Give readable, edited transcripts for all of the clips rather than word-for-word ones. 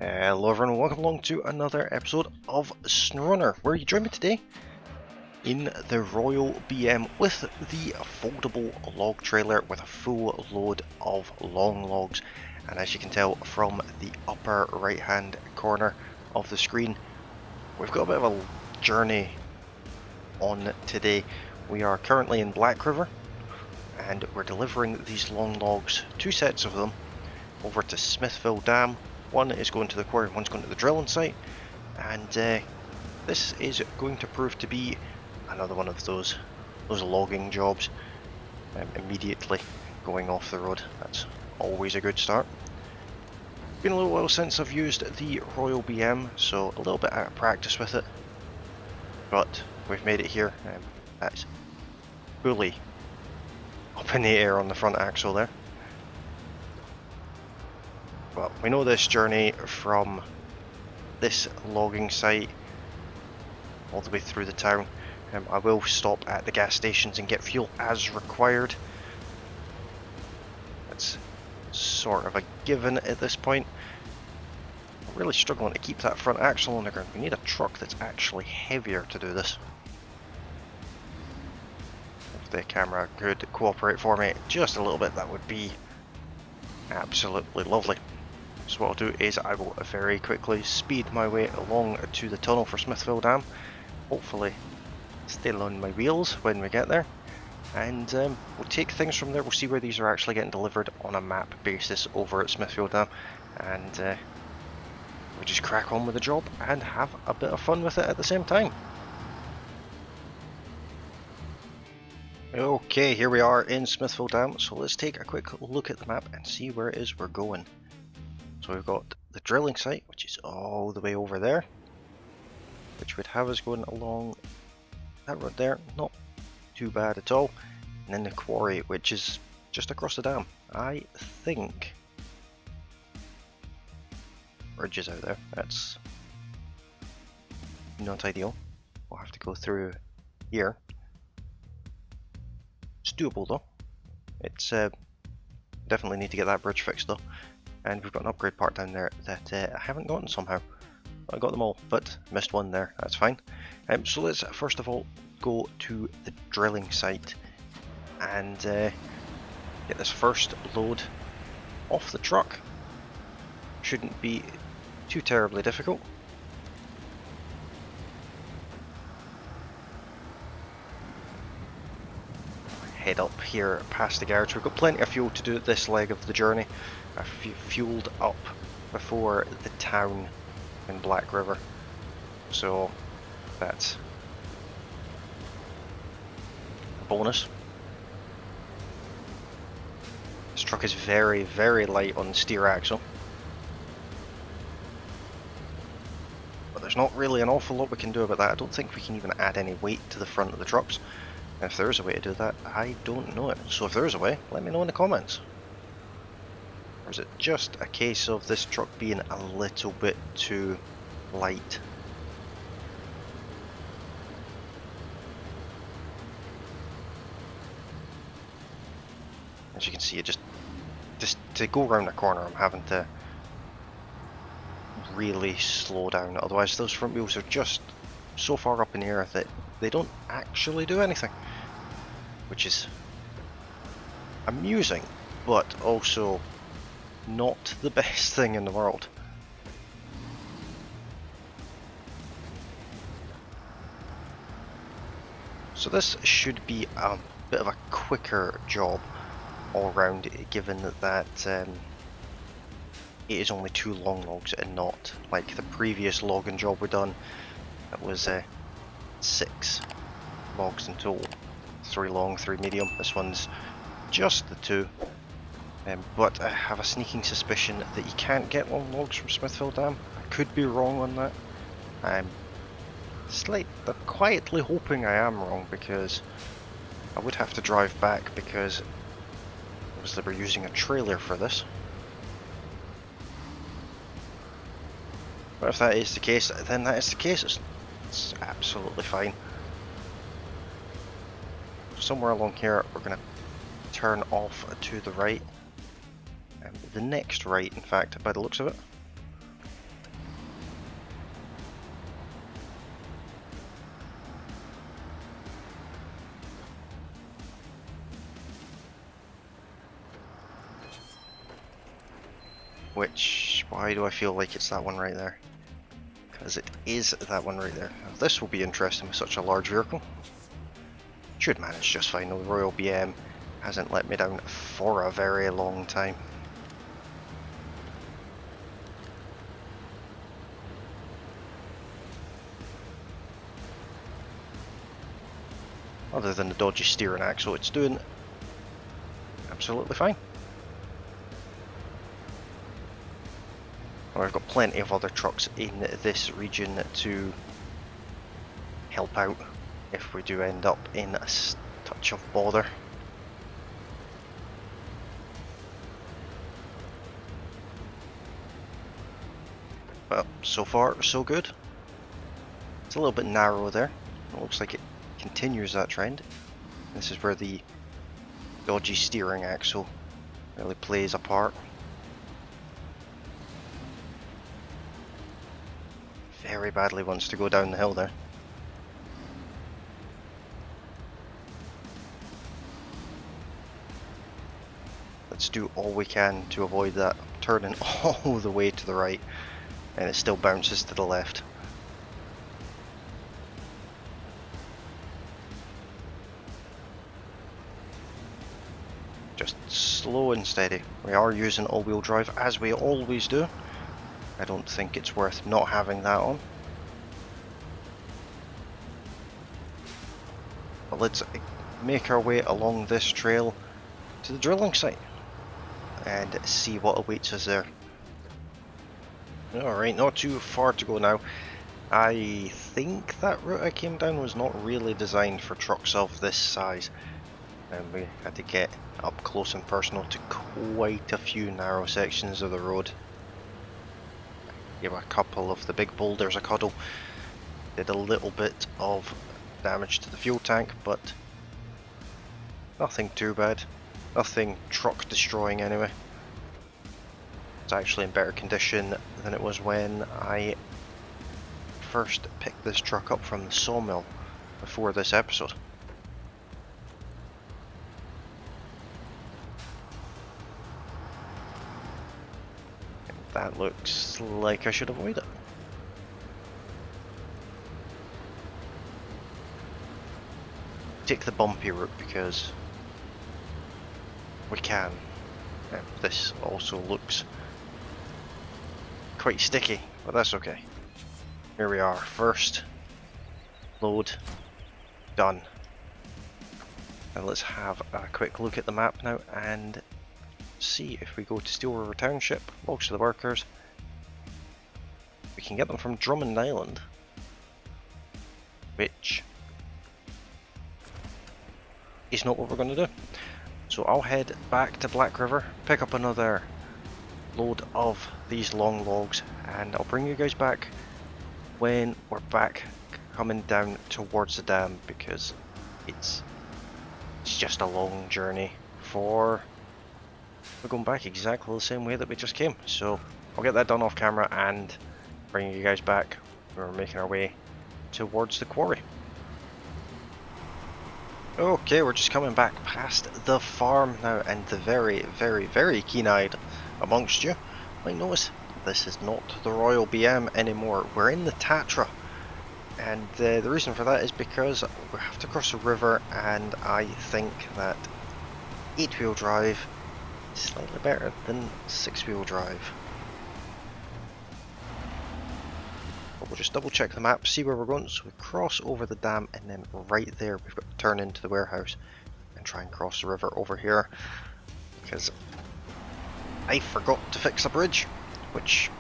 Hello everyone, welcome along to another episode of SnowRunner, where you join me today in the Royal BM with the foldable log trailer with a full load of long logs. And as you can tell from the upper right hand corner of the screen, we've got a bit of a journey on today. We are currently in Black River and we're delivering these long logs, two sets of them, over to Smithville Dam. One is going to the quarry, one's going to the drilling site, and this is going to prove to be another one of those logging jobs. Immediately going off the road, that's always a good start. Been a little while since I've used the Royal BM, so a little bit out of practice with it, but we've made it here. That's fully up in the air on the front axle there. But we know this journey from this logging site all the way through the town. I will stop at the gas stations and get fuel as required. It's sort of a given at this point. I'm really struggling to keep that front axle on the ground. We need a truck that's actually heavier to do this. If the camera could cooperate for me just a little bit, that would be absolutely lovely. So what I'll do is I will very quickly speed my way along to the tunnel for Smithville Dam. Hopefully still on my wheels when we get there. And we'll take things from there. We'll see where these are actually getting delivered on a map basis over at Smithville Dam. And we'll just crack on with the job and have a bit of fun with it at the same time. Okay, here we are in Smithville Dam. So let's take a quick look at the map and see where it is we're going. So we've got the drilling site, which is all the way over there, which would have us going along that road there, not too bad at all. And then the quarry, which is just across the dam. I think bridge is out there. That's not ideal. We'll have to go through here. It's doable though. It's definitely need to get that bridge fixed though. And we've got an upgrade part down there that I haven't gotten somehow. I got them all, but missed one there, that's fine. So let's first of all go to the drilling site and get this first load off the truck. Shouldn't be too terribly difficult. Head up here past the garage. We've got plenty of fuel to do this leg of the journey. I've fueled up before the town in Black River, so that's a bonus. This truck is very, very light on the steer axle, but there's not really an awful lot we can do about that. I don't think we can even add any weight to the front of the trucks. And if there is a way to do that, I don't know it. So if there is a way, let me know in the comments. Or is it just a case of this truck being a little bit too light? As you can see, just to go around the corner, I'm having to really slow down. Otherwise, those front wheels are just so far up in the air that they don't actually do anything, which is amusing, but also not the best thing in the world. So this should be a bit of a quicker job all round, given that it is only 2 long logs and not like the previous logging job we done. That was 6 logs in total, 3 long, 3 medium. This one's just the 2. But I have a sneaking suspicion that you can't get long logs from Smithville Dam. I could be wrong on that. I'm quietly hoping I am wrong, because I would have to drive back, because obviously we're using a trailer for this. But if that is the case, then that is the case. It's absolutely fine. Somewhere along here we're going to turn off to the right. The next right, in fact, by the looks of it. which, why do I feel like it's that one right there? Because it is that one right there. Now, this will be interesting with such a large vehicle. Should manage just fine, though the Royal BM hasn't let me down for a very long time. Other than the dodgy steering axle, it's doing absolutely fine. Well, I've got plenty of other trucks in this region to help out if we do end up in a touch of bother. Well, so far so good. It's a little bit narrow there. It looks like it continues that trend. This is where the dodgy steering axle really plays a part. Very badly wants to go down the hill there. Let's do all we can to avoid that turning all the way to the right, and it still bounces to the left. Just slow and steady. We are using all-wheel drive as we always do. I don't think it's worth not having that on. But let's make our way along this trail to the drilling site and see what awaits us there. Alright, not too far to go now. I think that route I came down was not really designed for trucks of this size, and we had to get up close and personal to quite a few narrow sections of the road. Gave a couple of the big boulders a cuddle. Did a little bit of damage to the fuel tank, but nothing too bad. Nothing truck destroying anyway. It's actually in better condition than it was when I first picked this truck up from the sawmill before this episode. And that looks like I should avoid it. Take the bumpy route because we can. This also looks quite sticky, but that's okay. Here we are, first load done. Now let's have a quick look at the map now and see if we go to Steel River Township, logs to the workers. We can get them from Drummond Island, which is not what we're going to do. So I'll head back to Black River, pick up another load of these long logs, and I'll bring you guys back when we're back coming down towards the dam, because it's just a long journey we're going back exactly the same way that we just came. So I'll get that done off camera and bring you guys back. We're making our way towards the quarry. Okay, we're just coming back past the farm now, and the very keen-eyed amongst you might notice this is not the Royal BM anymore. We're in the Tatra, and the reason for that is because we have to cross a river, and I think that 8-wheel drive is slightly better than 6-wheel drive. We'll just double check the map, see where we're going. So we cross over the dam, and then right there we've got to turn into the warehouse and try and cross the river over here, because I forgot to fix a bridge, which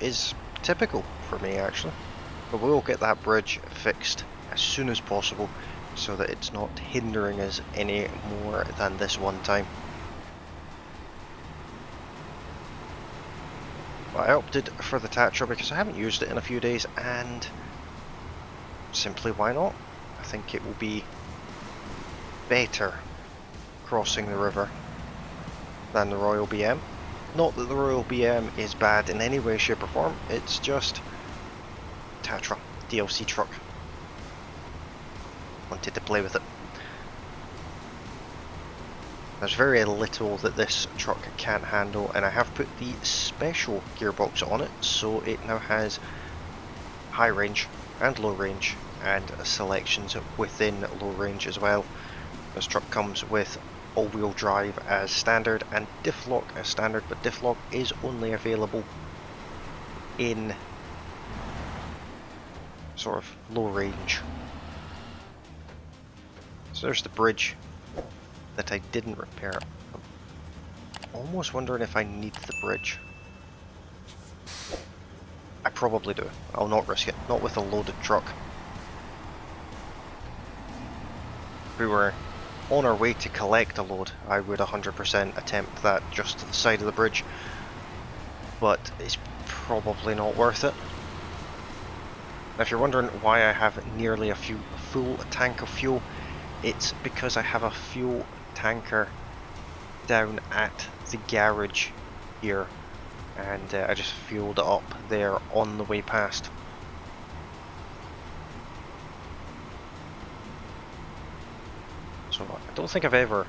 is typical for me actually. But we'll get that bridge fixed as soon as possible so that it's not hindering us any more than this one time. I opted for the Tatra because I haven't used it in a few days, and simply why not? I think it will be better crossing the river than the Royal BM. Not that the Royal BM is bad in any way, shape or form, it's just Tatra, DLC truck. Wanted to play with it. There's very little that this truck can't handle, and I have put the special gearbox on it, so it now has high range and low range, and selections within low range as well. This truck comes with all-wheel drive as standard and diff lock as standard, but diff lock is only available in sort of low range. So there's the bridge that I didn't repair. I'm almost wondering if I need the bridge. I probably do. I'll not risk it. Not with a loaded truck. If we were on our way to collect a load, I would 100% attempt that just to the side of the bridge. But it's probably not worth it. Now, if you're wondering why I have nearly a full tank of fuel, it's because I have a fuel tanker down at the garage here, and I just fueled it up there on the way past. So I don't think I've ever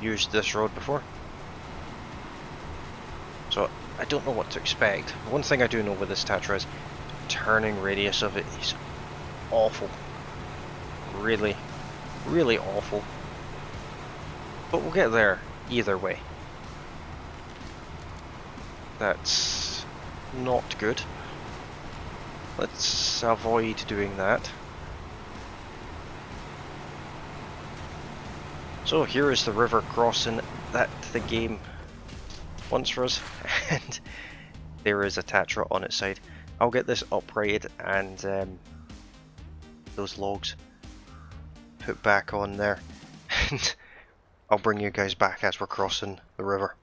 used this road before, so I don't know what to expect. One thing I do know with this Tatra is the turning radius of it is awful. Really, really awful. But we'll get there either way. That's not good. Let's avoid doing that. So here is the river crossing that the game wants for us, and there is a Tatra on its side. I'll get this uprighted and those logs put back on there, and I'll bring you guys back as we're crossing the river.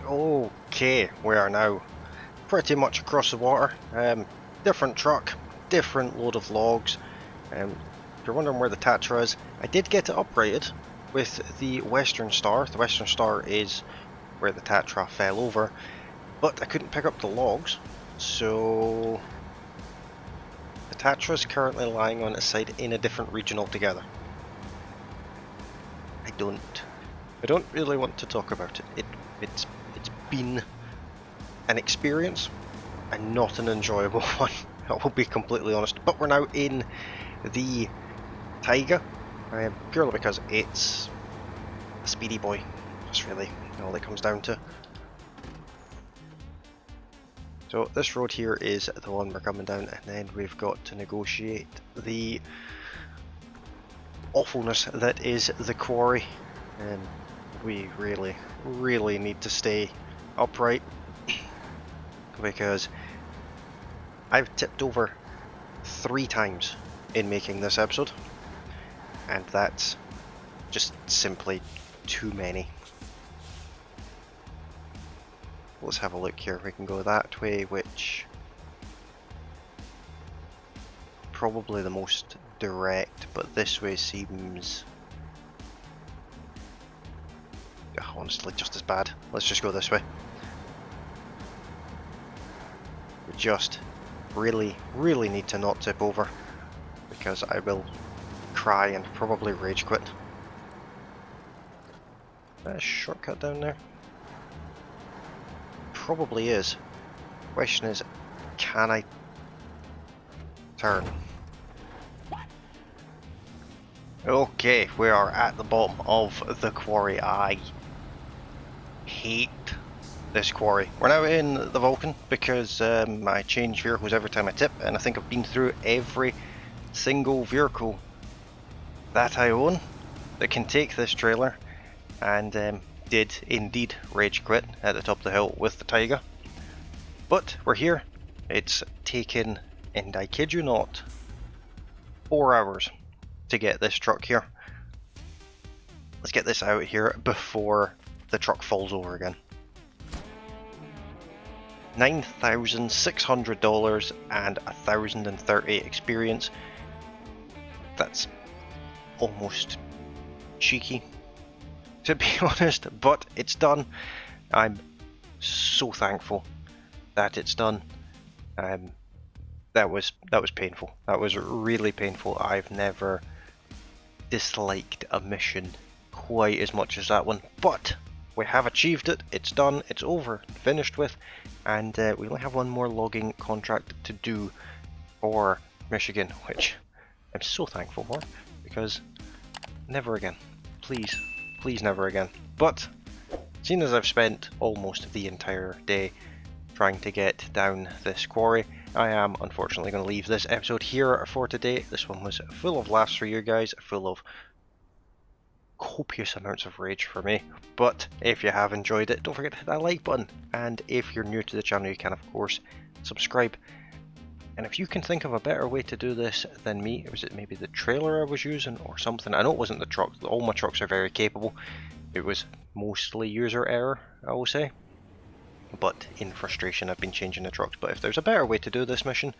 Okay, we are now pretty much across the water. Different truck, different load of logs. If you're wondering where the Tatra is, I did get it uprighted with the Western Star. The Western Star is where the Tatra fell over, but I couldn't pick up the logs, so the Tatra is currently lying on its side in a different region altogether. I don't really want to talk about it. It's been an experience and not an enjoyable one, I will be completely honest. But we're now in the Taiga, purely because it's a speedy boy. That's really all it comes down to. So this road here is the one we're coming down, and then we've got to negotiate the awfulness that is the quarry, and we really need to stay upright because I've tipped over 3 times in making this episode, and that's just simply too many. Let's have a look here. We can go that way, which probably the most direct, but this way seems honestly just as bad. Let's just go this way. We just really need to not tip over, because I will cry and probably rage quit. A shortcut down there? Probably is. Question is, can I turn? Okay, we are at the bottom of the quarry. I hate this quarry. We're now in the Vulcan because I change vehicles every time I tip, and I think I've been through every single vehicle that I own that can take this trailer, and did indeed rage quit at the top of the hill with the Taiga. But we're here. It's taken, and I kid you not, 4 hours to get this truck here. Let's get this out here before the truck falls over again. $9,600 and 1,030 experience. That's almost cheeky, to be honest, but it's done. I'm so thankful that it's done. That was painful. That was really painful. I've never disliked a mission quite as much as that one, but we have achieved it. It's done, it's over, finished with, and we only have one more logging contract to do for Michigan, which I'm so thankful for, because never again. Please, please never again. But seeing as I've spent almost the entire day trying to get down this quarry, I am unfortunately going to leave this episode here for today. This one was full of laughs for you guys, full of copious amounts of rage for me. But if you have enjoyed it, don't forget to hit that like button. And if you're new to the channel, you can of course subscribe. And if you can think of a better way to do this than me, was it maybe the trailer I was using or something? I know it wasn't the truck. All my trucks are very capable. It was mostly user error, I will say. But in frustration, I've been changing the trucks. But if there's a better way to do this mission,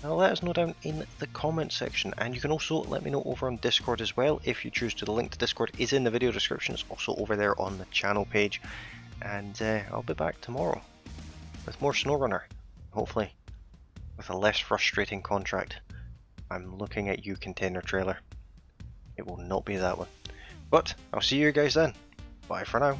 let us know down in the comment section. And you can also let me know over on Discord as well, if you choose to. The link to Discord is in the video description. It's also over there on the channel page. And I'll be back tomorrow with more SnowRunner, hopefully with a less frustrating contract. I'm looking at you, container trailer. It will not be that one. But I'll see you guys then. Bye for now.